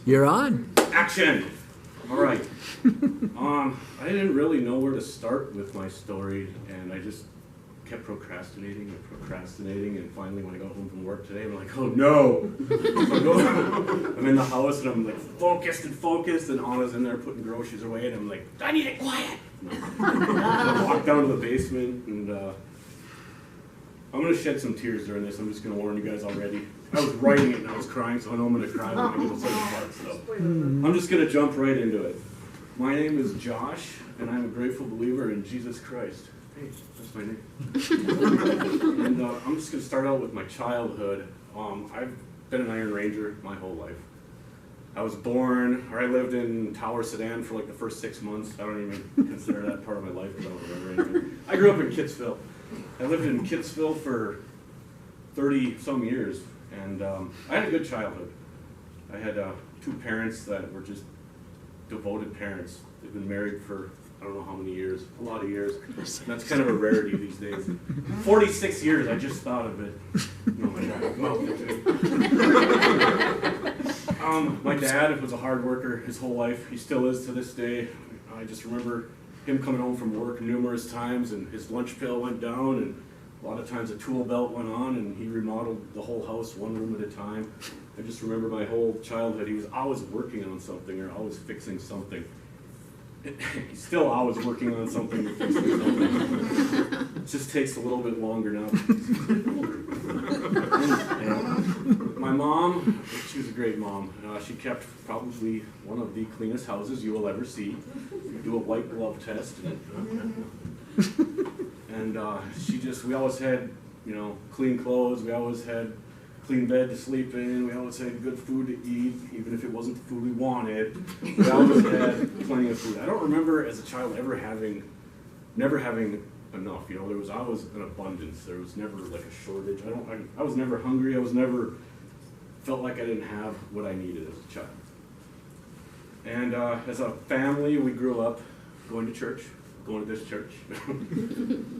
You're on. Action! All right. I didn't really know where to start with my story, and I just kept procrastinating, and finally when I got home from work today, I'm like, oh no! I'm in the house, and I'm like focused, and Anna's in there putting groceries away, and I'm like, I need it quiet! I walked down to the basement, and I'm going to shed some tears during this. I'm just going to warn you guys already. I was writing it and I was crying, so I know I'm going to cry when I get to certain parts. So I'm just going to jump right into it. My name is Josh, and I'm a grateful believer in Jesus Christ. Hey, that's my name. And I'm just going to start out with my childhood. I've been an Iron Ranger my whole life. I lived in Tower Sedan for like the first 6 months. I don't even consider that part of my life because I was a Ranger. I grew up in Kitsville. I lived in Kitsville for 30-some years, and I had a good childhood. I had 2 parents that were just devoted parents. They've been married for I don't know how many years, a lot of years. And that's kind of a rarity these days. 46 years, I just thought of it. No, my God. My dad was a hard worker his whole life. He still is to this day. I just remember him coming home from work numerous times, and his lunch pail went down, and a lot of times a tool belt went on, and he remodeled the whole house one room at a time. I just remember my whole childhood, he was always working on something or always fixing something. He's still always working on something or fixing something. It just takes a little bit longer now. And my mom, she was a great mom. She kept probably one of the cleanest houses you will ever see. Do a white glove test. And we always had, clean clothes. We always had clean bed to sleep in. We always had good food to eat, even if it wasn't the food we wanted. We always had plenty of food. I don't remember as a child never having enough. There was always an abundance. There was never like a shortage. I was never hungry. I was never felt like I didn't have what I needed as a child. And as a family, we grew up going to church, going to this church.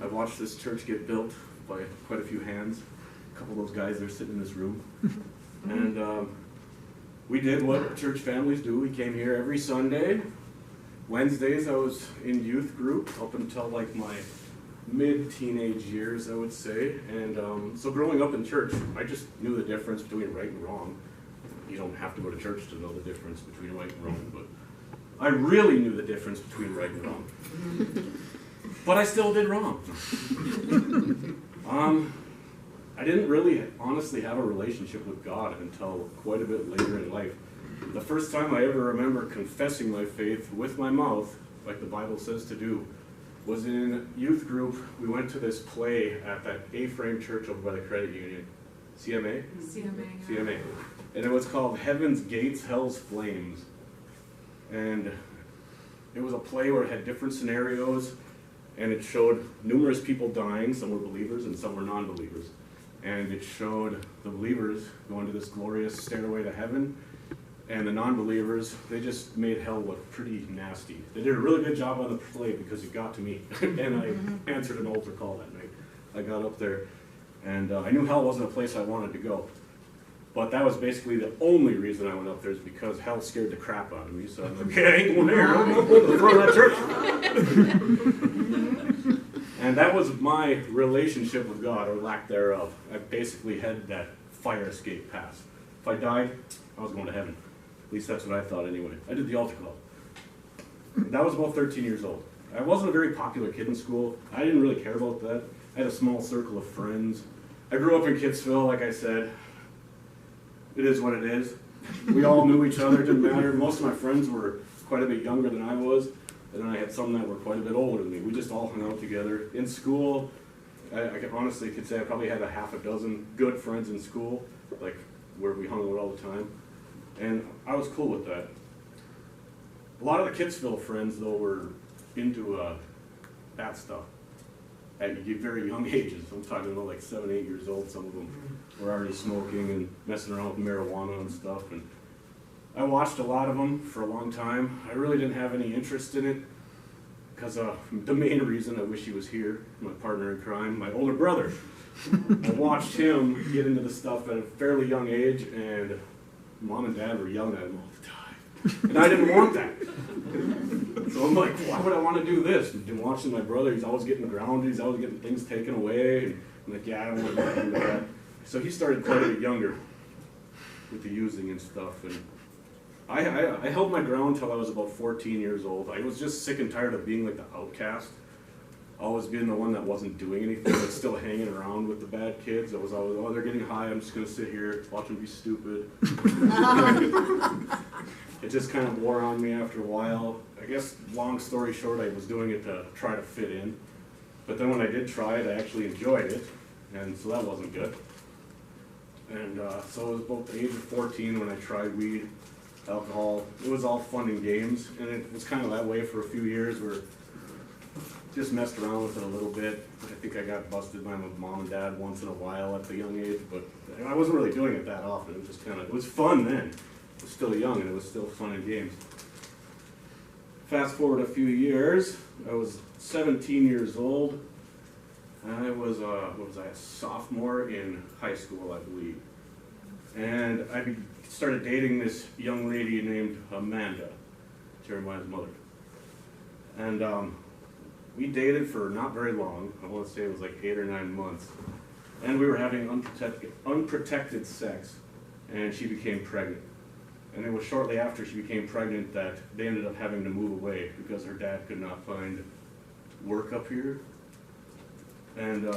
I watched this church get built by quite a few hands. A couple of those guys that are sitting in this room. And we did what church families do. We came here every Sunday. Wednesdays I was in youth group up until like my mid-teenage years, I would say. And so growing up in church, I just knew the difference between right and wrong. You don't have to go to church to know the difference between right and wrong, but I really knew the difference between right and wrong. But I still did wrong. I didn't really honestly have a relationship with God until quite a bit later in life. The first time I ever remember confessing my faith with my mouth, like the Bible says to do, was in youth group. We went to this play at that A-frame church over by the credit union. CMA? CMA. And it was called Heaven's Gates, Hell's Flames. And it was a play where it had different scenarios, and it showed numerous people dying. Some were believers and some were non-believers. And it showed the believers going to this glorious stairway to heaven, and the non-believers, they just made hell look pretty nasty. They did a really good job on the play because it got to me, and I answered an altar call that night. I got up there, and I knew hell wasn't a place I wanted to go. But that was basically the only reason I went up there, is because hell scared the crap out of me. So I'm like, yeah, I ain't going there. I'm going to the front of that church. And that was my relationship with God, or lack thereof. I basically had that fire escape pass. If I died, I was going to heaven. At least that's what I thought anyway. I did the altar call. That was about 13 years old. I wasn't a very popular kid in school. I didn't really care about that. I had a small circle of friends. I grew up in Kitsville, like I said. It is what it is. We all knew each other, it didn't matter. Most of my friends were quite a bit younger than I was, and then I had some that were quite a bit older than me. We just all hung out together. In school, I honestly could say I probably had a half a dozen good friends in school, like where we hung out all the time, and I was cool with that. A lot of the Kitsville friends, though, were into that stuff at very young ages. I'm talking about like 7, 8 years old. Some of them were already smoking and messing around with marijuana and stuff. And I watched a lot of them for a long time. I really didn't have any interest in it because the main reason, I wish he was here, my partner in crime, my older brother. I watched him get into the stuff at a fairly young age, and mom and dad were yelling at him all the time. And I didn't want that. So I'm like, why would I want to do this? And watching my brother, he's always getting grounded, he's always getting things taken away. And I'm like, yeah, I don't want to do that. So he started quite a bit younger with the using and stuff. And I held my ground until I was about 14 years old. I was just sick and tired of being like the outcast. Always being the one that wasn't doing anything, but still hanging around with the bad kids. I was always, oh, they're getting high, I'm just going to sit here, watch them be stupid. It just kind of wore on me after a while. I guess, long story short, I was doing it to try to fit in. But then when I did try it, I actually enjoyed it, and so that wasn't good. And so it was about the age of 14 when I tried weed, alcohol. It was all fun and games, and it was kind of that way for a few years where just messed around with it a little bit. I think I got busted by my mom and dad once in a while at the young age, but I wasn't really doing it that often. It was just kind of, it was fun then. I was still young and it was still fun and games. Fast forward a few years, I was 17 years old. I was, a sophomore in high school, I believe. And I started dating this young lady named Amanda, Jeremiah's mother. And we dated for not very long. I want to say it was like 8 or 9 months. And we were having unprotected sex, and she became pregnant. And it was shortly after she became pregnant that they ended up having to move away because her dad could not find work up here. And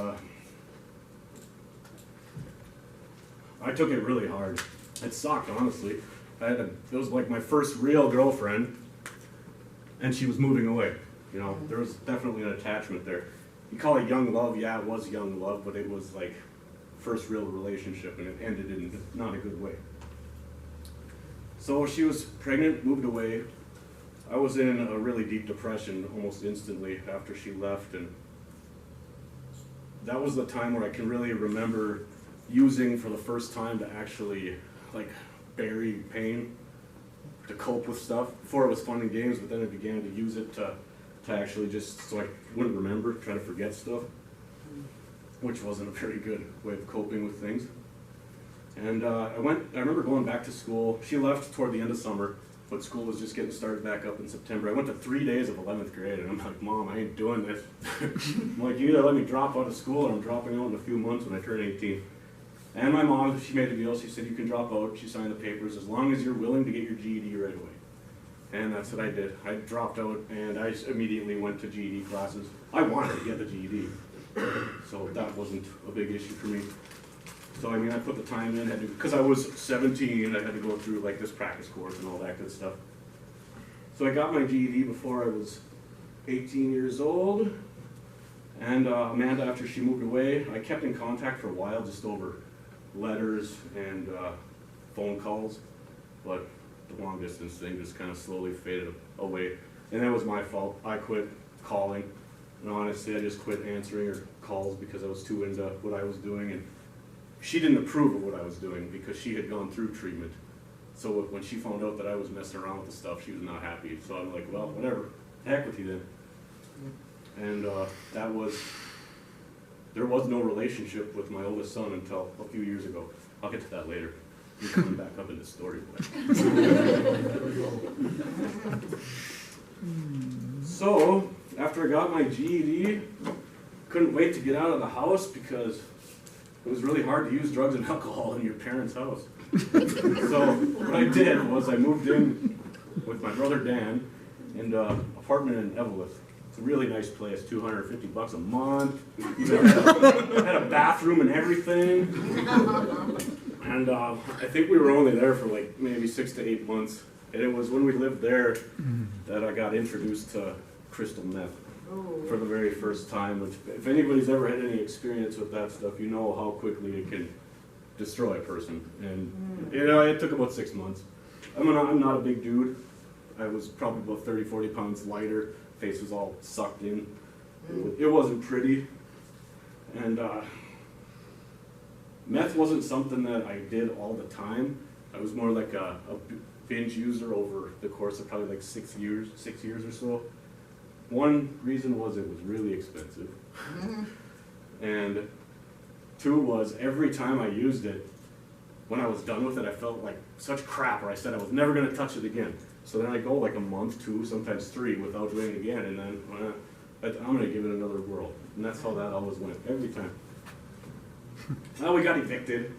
I took it really hard. It sucked, honestly. It was like my first real girlfriend, and she was moving away. You know, there was definitely an attachment there. You call it young love, yeah, it was young love, but it was like first real relationship, and it ended in not a good way. So she was pregnant, moved away. I was in a really deep depression almost instantly after she left, and that was the time where I can really remember using for the first time to actually like bury pain, to cope with stuff. Before it was fun and games, but then I began to use it to actually just so I wouldn't remember, try to forget stuff, which wasn't a very good way of coping with things. And I remember going back to school. She left toward the end of summer, but school was just getting started back up in September. I went to 3 days of 11th grade, and I'm like, Mom, I ain't doing this. I'm like, you either let me drop out of school, or I'm dropping out in a few months when I turn 18. And my mom, she made a deal. She said, you can drop out. She signed the papers as long as you're willing to get your GED right away. And that's what I did. I dropped out, and I immediately went to GED classes. I wanted to get the GED, so that wasn't a big issue for me. So I mean, I put the time in, because I was 17, I had to go through like this practice course and all that good stuff. So I got my GED before I was 18 years old, and Amanda, after she moved away, I kept in contact for a while, just over letters and phone calls, but the long distance thing just kind of slowly faded away. And that was my fault. I quit calling, and honestly, I just quit answering her calls because I was too into what I was doing, and she didn't approve of what I was doing because she had gone through treatment. So when she found out that I was messing around with the stuff, she was not happy. So I'm like, well, whatever, heck with you then. And there was no relationship with my oldest son until a few years ago. I'll get to that later. You're coming back up in the story. So after I got my GED, couldn't wait to get out of the house because it was really hard to use drugs and alcohol in your parents' house. So what I did was I moved in with my brother Dan in an apartment in Eveleth. It's a really nice place, $250 a month. Had a bathroom and everything. And I think we were only there for like maybe 6 to 8 months. And it was when we lived there that I got introduced to crystal meth for the very first time. If anybody's ever had any experience with that stuff, you know how quickly it can destroy a person. And you know, it took about 6 months. I'm not a big dude. I was probably about 30, 40 pounds lighter. Face was all sucked in. It wasn't pretty. And meth wasn't something that I did all the time. I was more like a binge user over the course of probably like 6 years or so. One reason was it was really expensive. And two was every time I used it, when I was done with it, I felt like such crap, or I said I was never going to touch it again. So then I go like a month, 2, sometimes 3 without doing it again, and then I'm going to give it another whirl. And that's how that always went, every time. Well, we got evicted.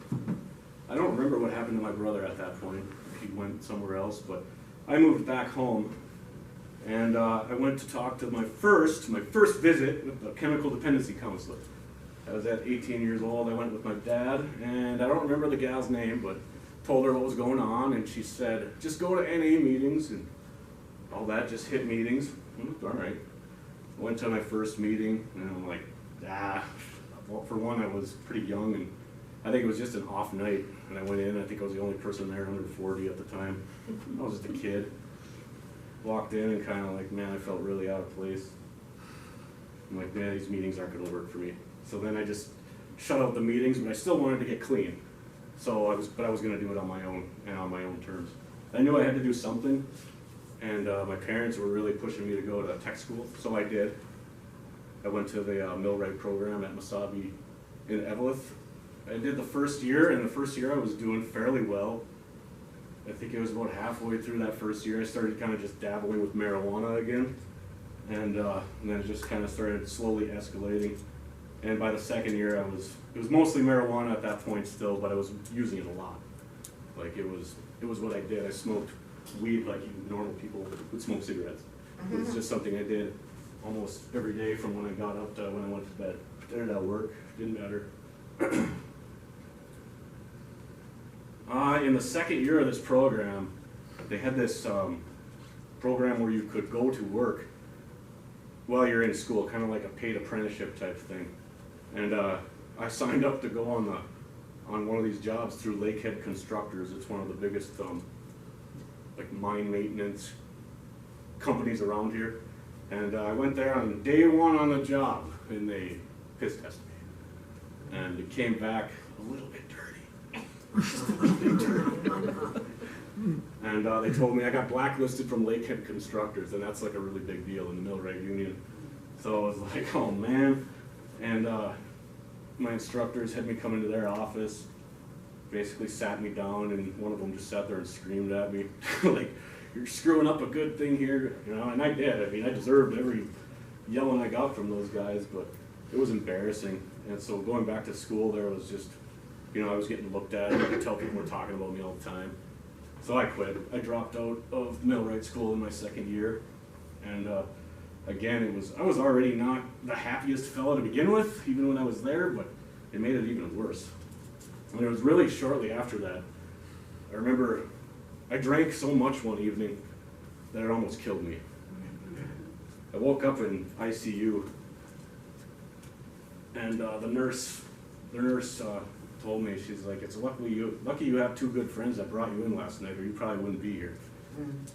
I don't remember what happened to my brother at that point. He went somewhere else, but I moved back home, and I went to talk to my first visit with the chemical dependency counselor. I was at 18 years old. I went with my dad, and I don't remember the gal's name, but told her what was going on, and she said, just go to NA meetings and all that, just hit meetings. All right. I went to my first meeting, and I'm like, well, for one, I was pretty young, and I think it was just an off night, and I went in. I think I was the only person there under 40 at the time. I was just a kid. Walked in and kind of like, man, I felt really out of place. I'm like, man, these meetings aren't going to work for me. So then I just shut out the meetings, but I still wanted to get clean. So I was going to do it on my own and on my own terms. I knew I had to do something, and my parents were really pushing me to go to tech school, so I did. I went to the millwright program at Mesabi in Eveleth. I did the first year, and the first year I was doing fairly well. I think it was about halfway through that first year I started kind of just dabbling with marijuana again, and then it just kind of started slowly escalating. And by the second year, it was mostly marijuana at that point still, but I was using it a lot. Like it was what I did. I smoked weed like normal people would smoke cigarettes. It was just something I did almost every day from when I got up to when I went to bed. Did it at work, didn't matter. In the second year of this program, they had this program where you could go to work while you're in school, kind of like a paid apprenticeship type thing. And I signed up to go on one of these jobs through Lakehead Constructors. It's one of the biggest like mine maintenance companies around here. And I went there on day 1 on the job, and they piss tested me. And it came back a little bit dirty. Just a little bit dirty. And they told me I got blacklisted from Lakehead Constructors, and that's like a really big deal in the millwright union. So I was like, oh man. And my instructors had me come into their office, basically sat me down, and one of them just sat there and screamed at me, like, you're screwing up a good thing here, you know, and I did. I mean, I deserved every yelling I got from those guys, but it was embarrassing. And so going back to school there was just, you know, I was getting looked at, and I could tell people were talking about me all the time. So I quit. I dropped out of millwright school in my second year, and again, I was already not the happiest fellow to begin with, even when I was there, but it made it even worse. And it was really shortly after that. I remember I drank so much one evening that it almost killed me. I woke up in ICU, and the nurse told me, she's like, it's lucky you have 2 good friends that brought you in last night, or you probably wouldn't be here. And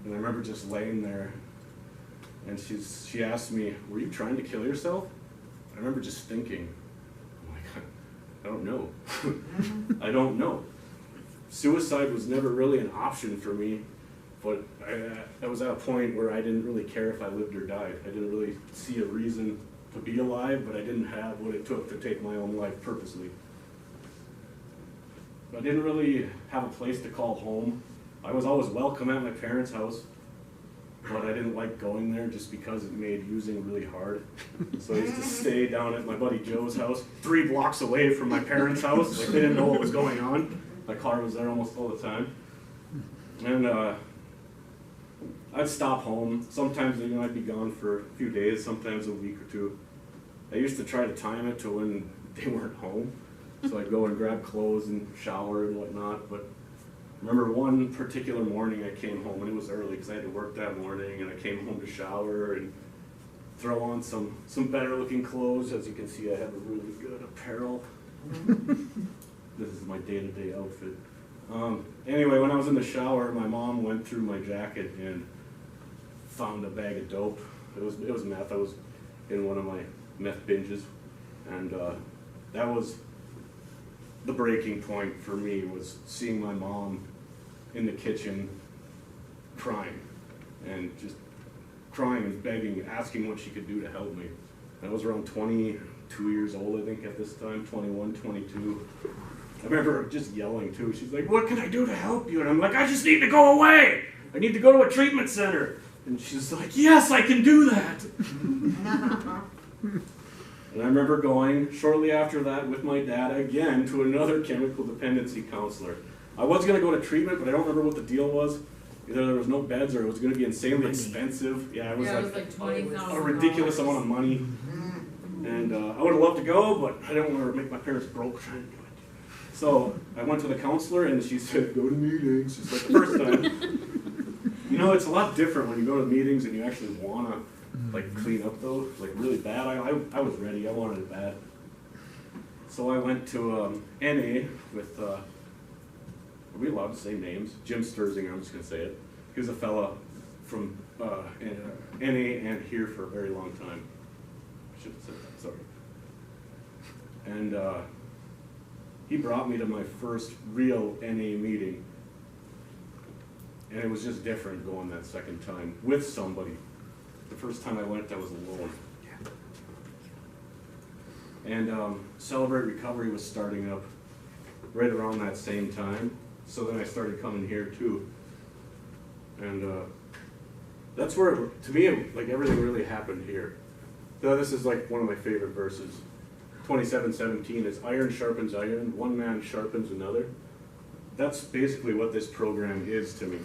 I remember just laying there, and she asked me, were you trying to kill yourself? I remember just thinking, oh my God, I don't know. I don't know. Suicide was never really an option for me, but I was at a point where I didn't really care if I lived or died. I didn't really see a reason to be alive, but I didn't have what it took to take my own life purposely. I didn't really have a place to call home. I was always welcome at my parents' house, but I didn't like going there just because it made using really hard. So I used to stay down at my buddy Joe's house, 3 blocks away from my parents' house. Like, they didn't know what was going on. My car was there almost all the time. And I'd stop home. Sometimes, you know, I'd be gone for a few days, sometimes a week or 2. I used to try to time it to when they weren't home. So I'd go and grab clothes and shower and whatnot. But I remember one particular morning I came home, and it was early because I had to work that morning, and I came home to shower and throw on some better looking clothes. As you can see, I have a really good apparel. This is my day-to-day outfit. Anyway, when I was in the shower, my mom went through my jacket and found a bag of dope. It was meth. I was in one of my meth binges, and that was the breaking point for me, was seeing my mom in the kitchen crying, and just crying and begging, asking what she could do to help me. I was around 22 years old, I think, at this time, 21, 22. I remember just yelling too. She's like, "What can I do to help you?" And I'm like, "I just need to go away. I need to go to a treatment center." And she's like, "Yes, I can do that." And I remember going shortly after that with my dad again to another chemical dependency counselor. I was going to go to treatment, but I don't remember what the deal was. Either there was no beds or it was going to be insanely expensive. Yeah, it was like $20,000. a ridiculous amount of money. And I would have loved to go, but I didn't want to make my parents broke trying to do it. So I went to the counselor and she said, "Go to meetings." It's like the first time. You know, it's a lot different when you go to meetings and you actually want to like clean up though, like really bad. I was ready, I wanted it bad. So I went to NA with, are we allowed to say names? Jim Sturzing, I'm just going to say it. He was a fella from NA and here for a very long time. I should have said that, sorry. And he brought me to my first real NA meeting. And it was just different going that second time with somebody. The first time I went, I was alone. And Celebrate Recovery was starting up right around that same time. So then I started coming here too. And that's where, to me, like everything really happened here. Now, this is like one of my favorite verses. 27:17 is iron sharpens iron, one man sharpens another. That's basically what this program is to me.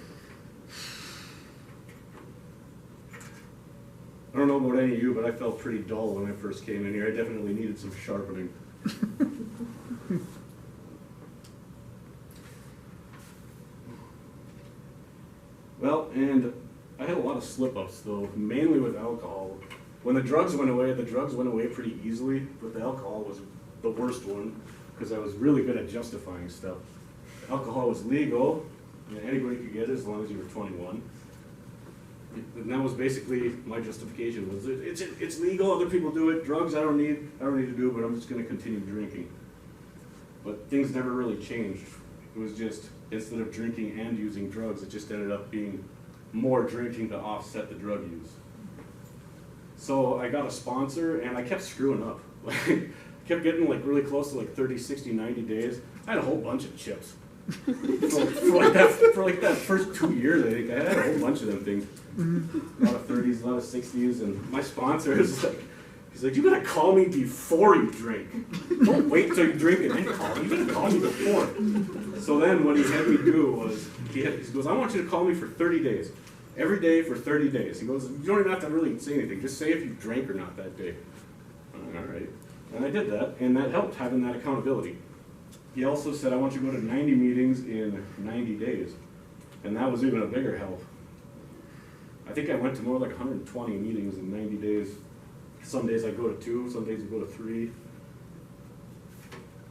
I don't know about any of you, but I felt pretty dull when I first came in here. I definitely needed some sharpening. Well, and I had a lot of slip-ups, though, mainly with alcohol. When the drugs went away pretty easily, but the alcohol was the worst one, because I was really good at justifying stuff. Alcohol was legal, and anybody could get it as long as you were 21. And that was basically my justification. Was it's legal, other people do it. Drugs I don't need to do, but I'm just going to continue drinking. But things never really changed. It was just, instead of drinking and using drugs, it just ended up being more drinking to offset the drug use. So I got a sponsor, and I kept screwing up. I kept getting like really close to like 30, 60, 90 days. I had a whole bunch of chips. for like that first 2 years, I think I had a whole bunch of them things. A lot of 30s, a lot of 60s, and my sponsor is like, he's like, "You gotta call me before you drink. Don't wait till you drink and then call me. You gotta call me before." So then what he had me do was, he goes, "I want you to call me for 30 days. Every day for 30 days. He goes, "You don't even have to really say anything. Just say if you drank or not that day." I'm like, "All right." And I did that, and that helped, having that accountability. He also said, "I want you to go to 90 meetings in 90 days. And that was even a bigger help. I think I went to more like 120 meetings in 90 days. Some days I go to 2, some days I go to 3.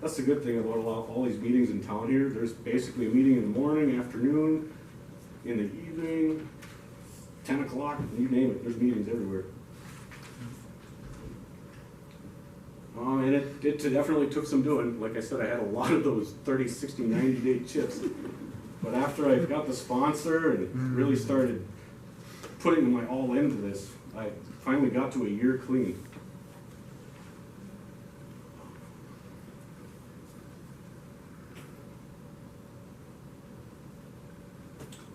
That's the good thing about all these meetings in town here. There's basically a meeting in the morning, afternoon, in the evening, 10 o'clock, you name it. There's meetings everywhere. And it definitely took some doing. Like I said, I had a lot of those 30, 60, 90-day chips. But after I got the sponsor and really started putting my all into this, I finally got to a year clean.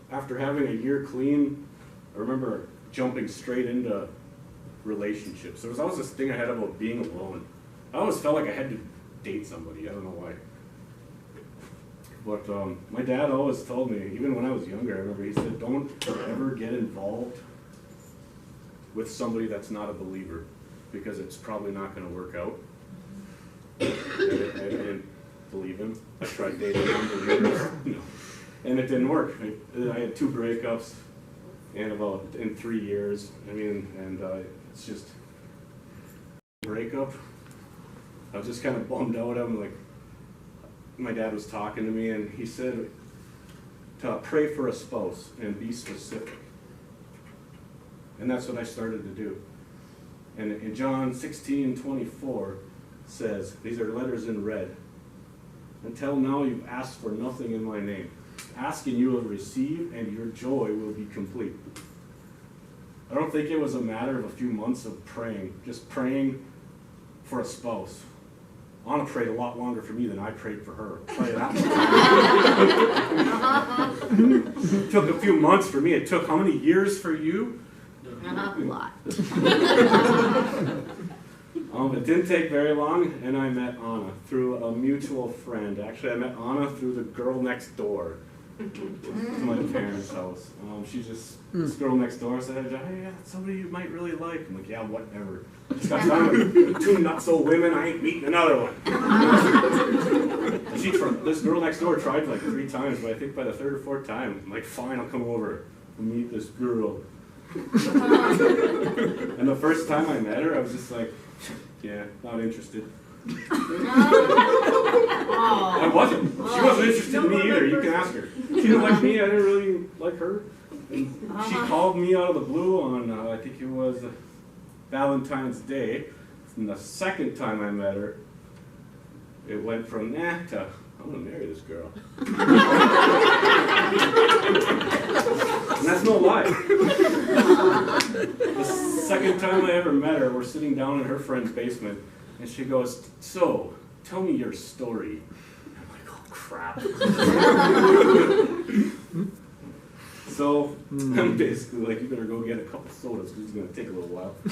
After having a year clean, I remember jumping straight into relationships. There was always this thing I had about being alone. I always felt like I had to date somebody. I don't know why. But my dad always told me, even when I was younger, I remember he said, "Don't ever get involved with somebody that's not a believer, because it's probably not going to work out." I didn't believe him. I tried dating non-believers, no, and it didn't work. I had 2 breakups in 3 years. I mean, and it's just breakup. I was just kind of bummed out. I'm like, my dad was talking to me, and he said to pray for a spouse and be specific. And that's what I started to do. And in John 16:24 says, these are letters in red, "Until now you've asked for nothing in my name. Ask and you will receive, and your joy will be complete." I don't think it was a matter of a few months of praying, just praying for a spouse. Anna prayed a lot longer for me than I prayed for her. I'll tell you that much. It took a few months for me. It took how many years for you? A lot. It didn't take very long, and I met Anna through a mutual friend. Actually, I met Anna through the girl next door to my parents' house. She's just this girl next door said, "Hey, yeah, that's somebody you might really like." I'm like, "Yeah, whatever. Just got done with 2 nutso women. I ain't meeting another one." And this girl next door tried like 3 times, but I think by the 3rd or 4th time, I'm like, "Fine, I'll come over and meet this girl." And the first time I met her, I was just like, "Yeah, not interested." I wasn't. She wasn't interested in me either. You can ask her. She didn't like me. I didn't really like her. And she called me out of the blue on, I think it was Valentine's Day. And the second time I met her, it went from nah to I'm gonna marry this girl. And that's no lie. The second time I ever met her, we're sitting down in her friend's basement, and she goes, "So, tell me your story." I'm like, "Oh crap." So I'm basically like, "You better go get a couple sodas because it's gonna take a little while." I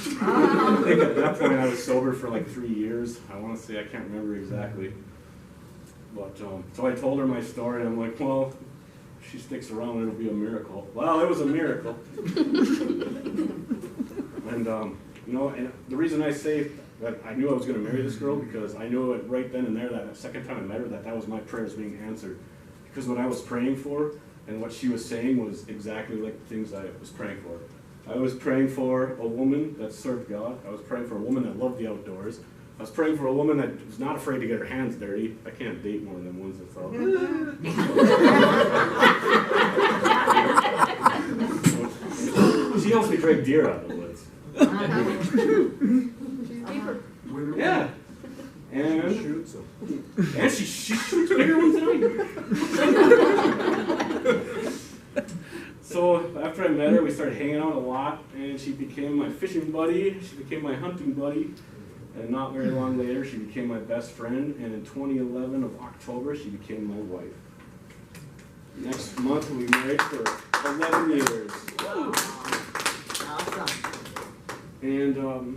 think at that point I was sober for like 3 years. I want to say, I can't remember exactly. But so I told her my story, and I'm like, "Well, if she sticks around, it'll be a miracle." Well, it was a miracle. And you know, and the reason I say that I knew I was going to marry this girl, because I knew it right then and there, that second time I met her, that was my prayers being answered. Because what I was praying for and what she was saying was exactly like the things I was praying for. I was praying for a woman that served God. I was praying for a woman that loved the outdoors. I was praying for a woman that was not afraid to get her hands dirty. I can't date more than ones that's all. She helps me drag deer out of the woods. Yeah. And shoots them. And she shoots bigger ones than I do. So after I met her, we started hanging out a lot, and she became my fishing buddy. She became my hunting buddy. And not very long later, she became my best friend, and in 2011 of October, she became my wife. Next month, we'll be married for 11 years. Awesome. And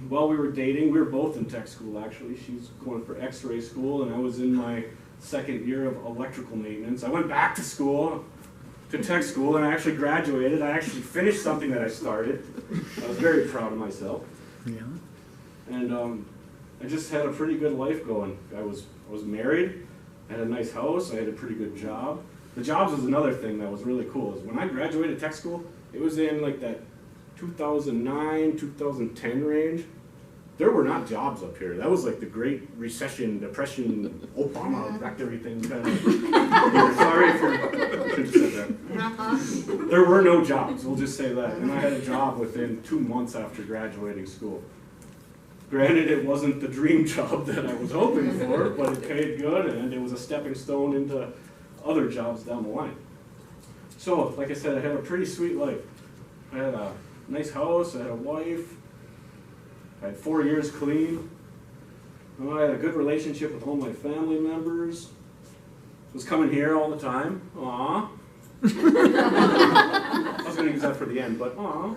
while we were dating, we were both in tech school, actually. She's going for x-ray school, and I was in my 2nd year of electrical maintenance. I went back to school, to tech school, and I actually graduated. I actually finished something that I started. I was very proud of myself. Yeah. And I just had a pretty good life going. I was married, I had a nice house, I had a pretty good job. The jobs was another thing that was really cool. Is when I graduated tech school, it was in like that 2009, 2010 range. There were not jobs up here. That was like the Great Recession, Depression, Obama wrecked everything kind of. Sorry if you should have said that. There were no jobs, we'll just say that. And I had a job within 2 months after graduating school. Granted, it wasn't the dream job that I was hoping for, but it paid good, and it was a stepping stone into other jobs down the line. So, like I said, I had a pretty sweet life. I had a nice house, I had a wife, I had 4 years clean. I had a good relationship with all my family members. Was coming here all the time. Aww. I was going to use that for the end, but aww.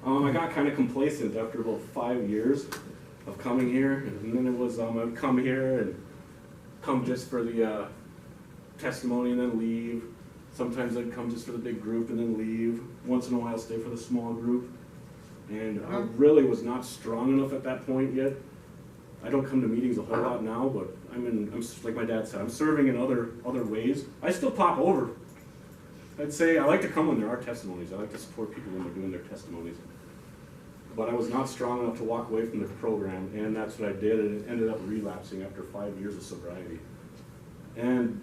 I got kind of complacent after about 5 years of coming here, and then it was I would come here and come just for the testimony and then leave. Sometimes I'd come just for the big group and then leave. Once in a while, stay for the small group. And I really was not strong enough at that point yet. I don't come to meetings a whole lot now, but I'm like my dad said, I'm serving in other ways. I still pop over. I'd say I like to come when there are testimonies. I like to support people when they're doing their testimonies. But I was not strong enough to walk away from the program, and that's what I did, and it ended up relapsing after 5 years of sobriety. And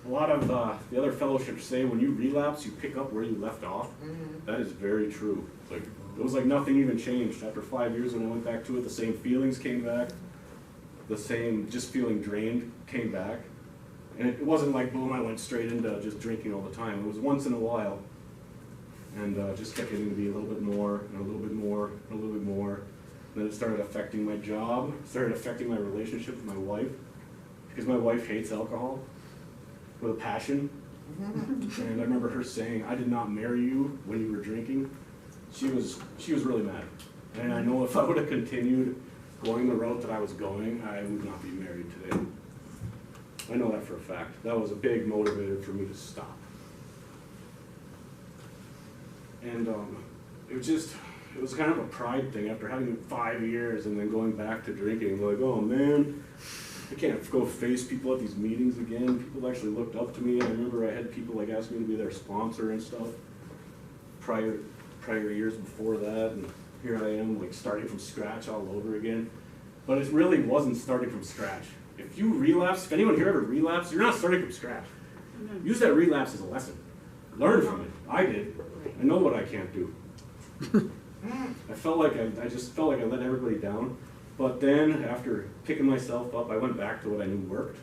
a lot of the other fellowships say when you relapse, you pick up where you left off. That is very true. Like, it was like nothing even changed. After 5 years when I went back to it, the same feelings came back. The same just feeling drained came back. And it wasn't like, boom, I went straight into just drinking all the time. It was once in a while. And just kept getting to be a little bit more, and a little bit more, and a little bit more. And then it started affecting my job, started affecting my relationship with my wife, because my wife hates alcohol with a passion. And I remember her saying, I did not marry you when you were drinking. She was really mad. And I know if I would have continued going the route that I was going, I would not be married today. I know that for a fact. That was a big motivator for me to stop. And it was kind of a pride thing after having 5 years and then going back to drinking. Like, oh man, I can't go face people at these meetings again. People actually looked up to me. I remember I had people like ask me to be their sponsor and stuff prior years before that, and here I am like starting from scratch all over again. But it really wasn't starting from scratch. If you relapse, if anyone here ever relapsed, you're not starting from scratch. Use that relapse as a lesson. Learn from it. I did. I know what I can't do. I just felt like I let everybody down. But then, after picking myself up, I went back to what I knew worked.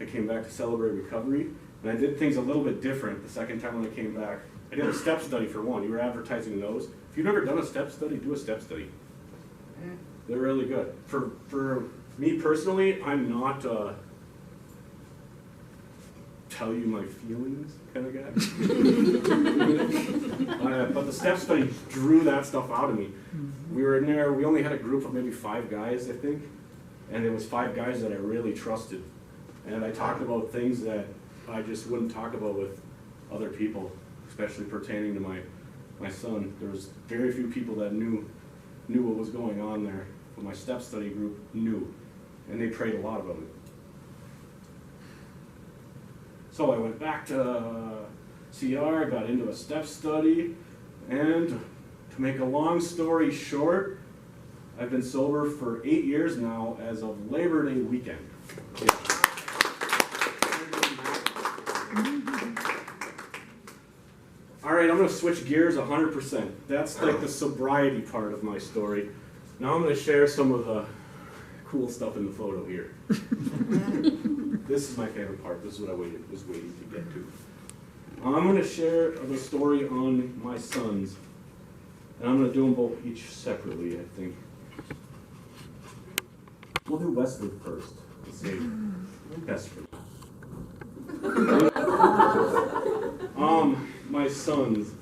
I came back to Celebrate Recovery, and I did things a little bit different the second time when I came back. I did a step study for one. You were advertising those. If you've never done a step study, do a step study. They're really good. For me personally, I'm not tell you my feelings kind of guy. But the step study drew that stuff out of me. We were in there, we only had a group of maybe 5 guys, I think. And it was 5 guys that I really trusted. And I talked about things that I just wouldn't talk about with other people, especially pertaining to my son. There was very few people that knew what was going on there. But my step study group knew, and they prayed a lot about it. So I went back to CR, got into a step study, and to make a long story short, I've been sober for 8 years now as of Labor Day weekend. Yeah. All right, I'm going to switch gears 100%. That's like the sobriety part of my story. Now I'm going to share some of the cool stuff in the photo here. This is my favorite part. This is what I was waiting to get to. I'm going to share the story on my sons. And I'm going to do them both each separately, I think. We'll do Wesley first. Let's say best friend. My sons.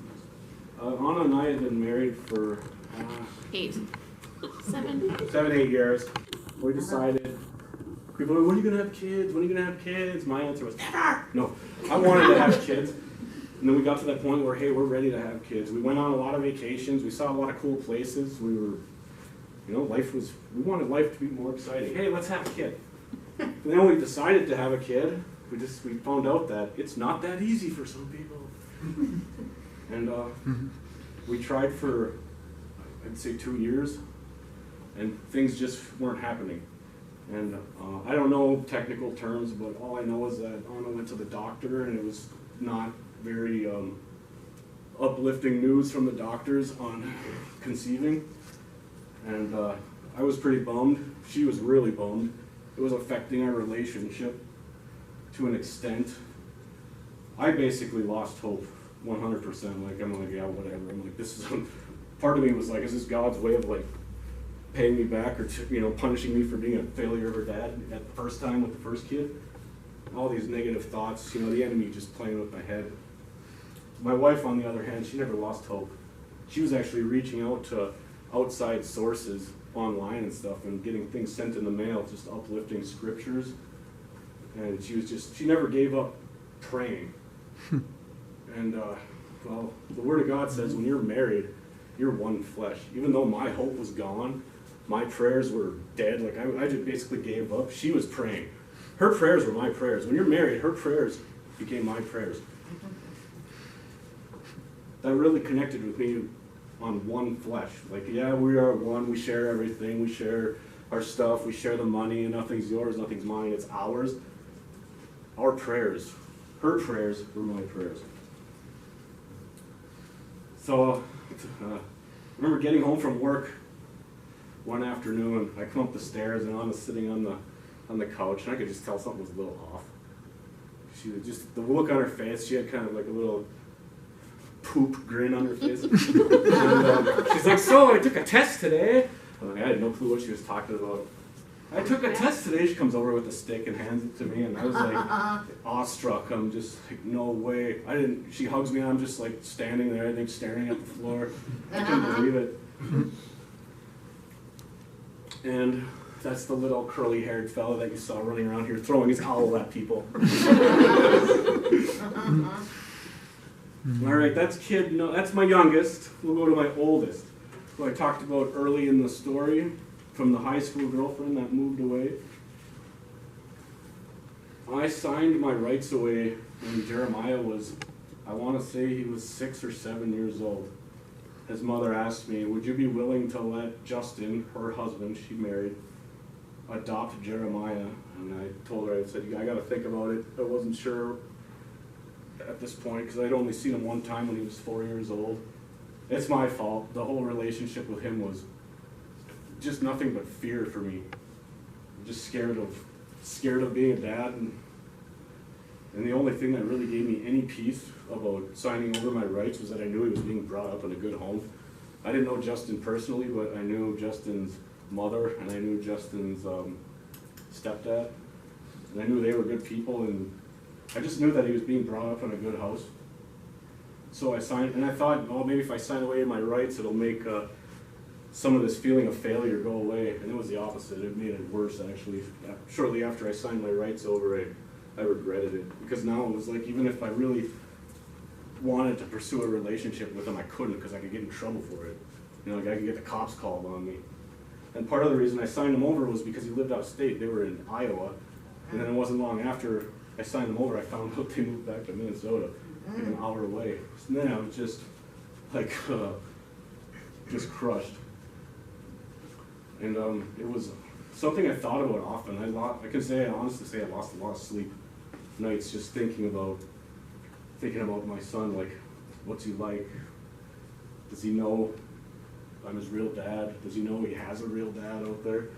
Anna and I had been married for 7, 8 years. We decided, people were, when are you going to have kids? When are you going to have kids? My answer was, never! No, I wanted to have kids. And then we got to that point where, hey, we're ready to have kids. We went on a lot of vacations. We saw a lot of cool places. We were, we wanted life to be more exciting. Hey, let's have a kid. And then we decided to have a kid. We found out that it's not that easy for some people. And we tried for, I'd say 2 years, and things just weren't happening. And I don't know technical terms, but all I know is that Anna went to the doctor, and it was not very uplifting news from the doctors on conceiving. And I was pretty bummed. She was really bummed. It was affecting our relationship to an extent. I basically lost hope 100%. I'm like, yeah, whatever. I'm like, this is, part of me was like, is this God's way of like paying me back or punishing me for being a failure of her dad at the first time with the first kid? All these negative thoughts, the enemy just playing with my head. My wife, on the other hand, she never lost hope. She was actually reaching out to outside sources online and stuff and getting things sent in the mail, just uplifting scriptures. And she never gave up praying. And, well, the Word of God says when you're married, you're one flesh. Even though my hope was gone, my prayers were dead. Like, I just basically gave up. She was praying. Her prayers were my prayers. When you're married, her prayers became my prayers. That really connected with me on one flesh. Like, yeah, we are one. We share everything. We share our stuff. We share the money. Nothing's yours. Nothing's mine. It's ours. Our prayers, her prayers were my prayers. So, I remember getting home from work one afternoon. I come up the stairs and Anna's sitting on the couch, and I could just tell something was a little off. She was just, the look on her face, she had kind of like a little poop grin on her face. And she's like, so I took a test today. I had no clue what she was talking about. I took a test today. She comes over with a stick and hands it to me, and I was like awestruck. I'm just like, no way. She hugs me, and I'm just like standing there, I think, staring at the floor. I couldn't believe it. And that's the little curly-haired fella that you saw running around here throwing his owl at people. All right, that's kid. No, that's my youngest. We'll go to my oldest, who I talked about early in the story, from the high school girlfriend that moved away. I signed my rights away when Jeremiah was, I want to say he was 6 or 7 years old. His mother asked me, would you be willing to let Justin, her husband, she married, adopt Jeremiah? And I told her, I said, I got to think about it. I wasn't sure at this point because I'd only seen him one time when he was 4 years old. It's my fault. The whole relationship with him was just nothing but fear for me. I'm just scared of being a dad, and the only thing that really gave me any peace about signing over my rights was that I knew he was being brought up in a good home. I didn't know Justin personally, but I knew Justin's mother, and I knew Justin's stepdad, and I knew they were good people, and I just knew that he was being brought up in a good house. So I signed, and I thought, oh, maybe if I sign away my rights, it'll make some of this feeling of failure go away, and it was the opposite. It made it worse, actually. Shortly after I signed my rights over, I regretted it, because now it was like, even if I really wanted to pursue a relationship with him, I couldn't, because I could get in trouble for it. You know, like I could get the cops called on me. And part of the reason I signed him over was because he lived out of state. They were in Iowa, and then it wasn't long after I signed him over, I found out they moved back to Minnesota, like an hour away. So then I was just like, just crushed. And it was something I thought about often. I can say, I honestly say I lost a lot of sleep nights just thinking about my son. Like, what's he like? Does he know I'm his real dad? Does he know he has a real dad out there?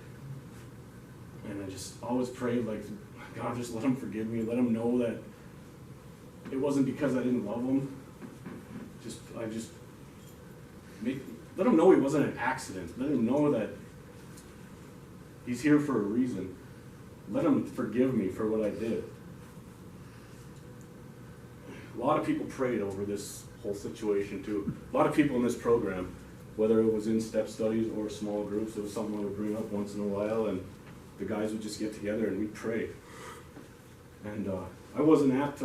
And I just always prayed, like, God, just let him forgive me. Let him know that it wasn't because I didn't love him. Let him know he wasn't an accident. Let him know that he's here for a reason. Let him forgive me for what I did. A lot of people prayed over this whole situation too. A lot of people in this program, whether it was in step studies or small groups, it was something I would bring up once in a while, and the guys would just get together and we'd pray. And I wasn't at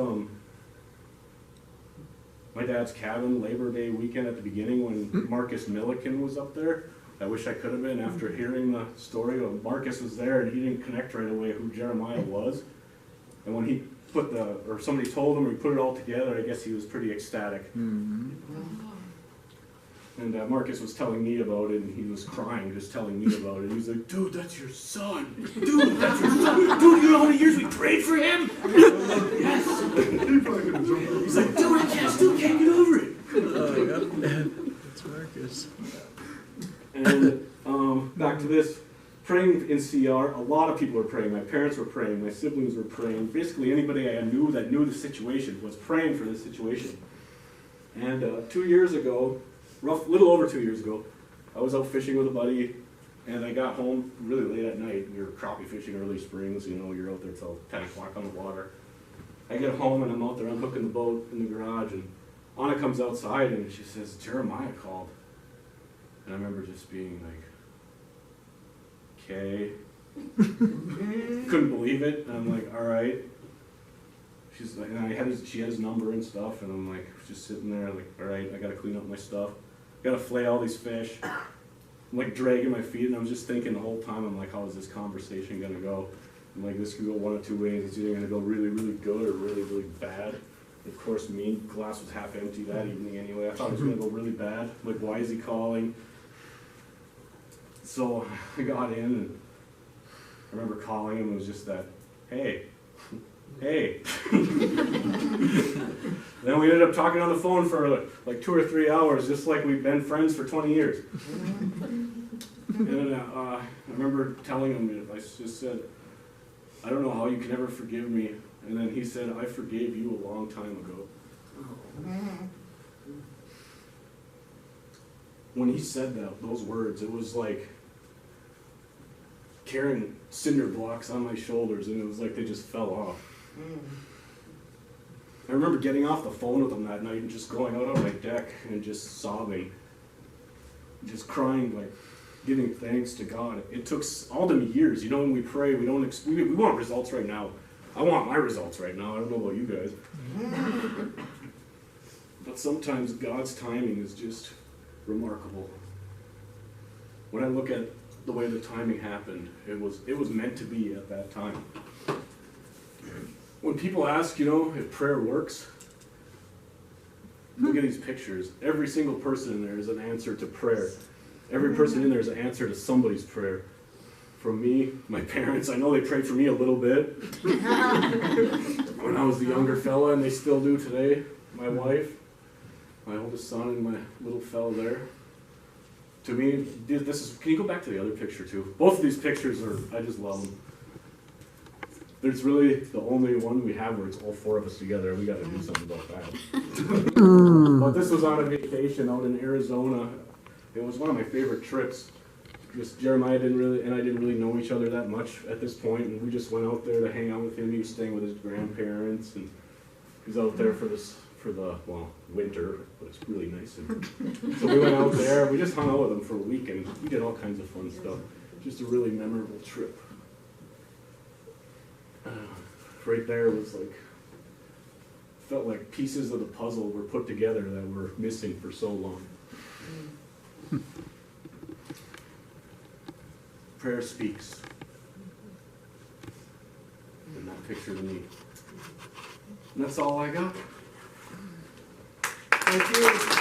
my dad's cabin Labor Day weekend at the beginning when Marcus Milliken was up there. I wish I could have been after hearing the story. Marcus was there and he didn't connect right away who Jeremiah was. And when he somebody told him, or he put it all together, I guess he was pretty ecstatic. Mm-hmm. And Marcus was telling me about it, and he was crying just telling me about it. He was like, dude, that's your son. Dude, that's your son. Dude, you know how many years we prayed for him? Yes. He's like, dude, I still can't get over it. Oh, yeah. That's Marcus. And back to this, praying in CR, a lot of people were praying. My parents were praying, my siblings were praying. Basically anybody I knew that knew the situation was praying for this situation. And 2 years ago, little over 2 years ago, I was out fishing with a buddy, and I got home really late at night. We were crappie fishing early springs, you know, you're out there till 10 o'clock on the water. I get home and I'm out there unhooking the boat in the garage, and Anna comes outside and she says, Jeremiah called. And I remember just being like, okay. Couldn't believe it. And I'm like, all right. She's like, and she had his number and stuff, and I'm like, just sitting there, like, all right, I gotta clean up my stuff. Gotta flay all these fish. I'm like dragging my feet, and I was just thinking the whole time, I'm like, how is this conversation gonna go? I'm like, this could go one of two ways. It's either gonna go really, really good or really, really bad. Of course, glass was half empty that evening anyway. I thought it was gonna go really bad. Like, why is he calling? So I got in, and I remember calling him. It was just that, hey. Then we ended up talking on the phone for like 2 or 3 hours, just like we've been friends for 20 years. And I remember telling him, I just said, I don't know how you can ever forgive me. And then he said, I forgave you a long time ago. When he said those words, it was like carrying cinder blocks on my shoulders, and it was like they just fell off. I remember getting off the phone with them that night and just going out on my deck and just sobbing, just crying, like giving thanks to God. It took all them years, you know, when we pray, we want results right now. I want my results right now. I don't know about you guys. But sometimes God's timing is just remarkable. When I look at the way the timing happened, it was meant to be at that time. When people ask, you know, if prayer works, look at these pictures. Every single person in there is an answer to prayer. Every person in there is an answer to somebody's prayer. From me, my parents, I know they prayed for me a little bit when I was the younger fella, and they still do today. My wife, my oldest son, and my little fella there. To me, this is, can you go back to the other picture too? Both of these pictures I just love them. There's really the only one we have where it's all four of us together, and we got to do something about that. But this was on a vacation out in Arizona. It was one of my favorite trips. Just Jeremiah didn't really know each other that much at this point, and we just went out there to hang out with him. He was staying with his grandparents, and he's out there for the winter, but it's really nice. And so we went out there. We just hung out with him for a week, and we did all kinds of fun stuff. Just a really memorable trip. Right there was like, felt like pieces of the puzzle were put together that were missing for so long. Prayer speaks. And that picture to me. And that's all I got. Thank you.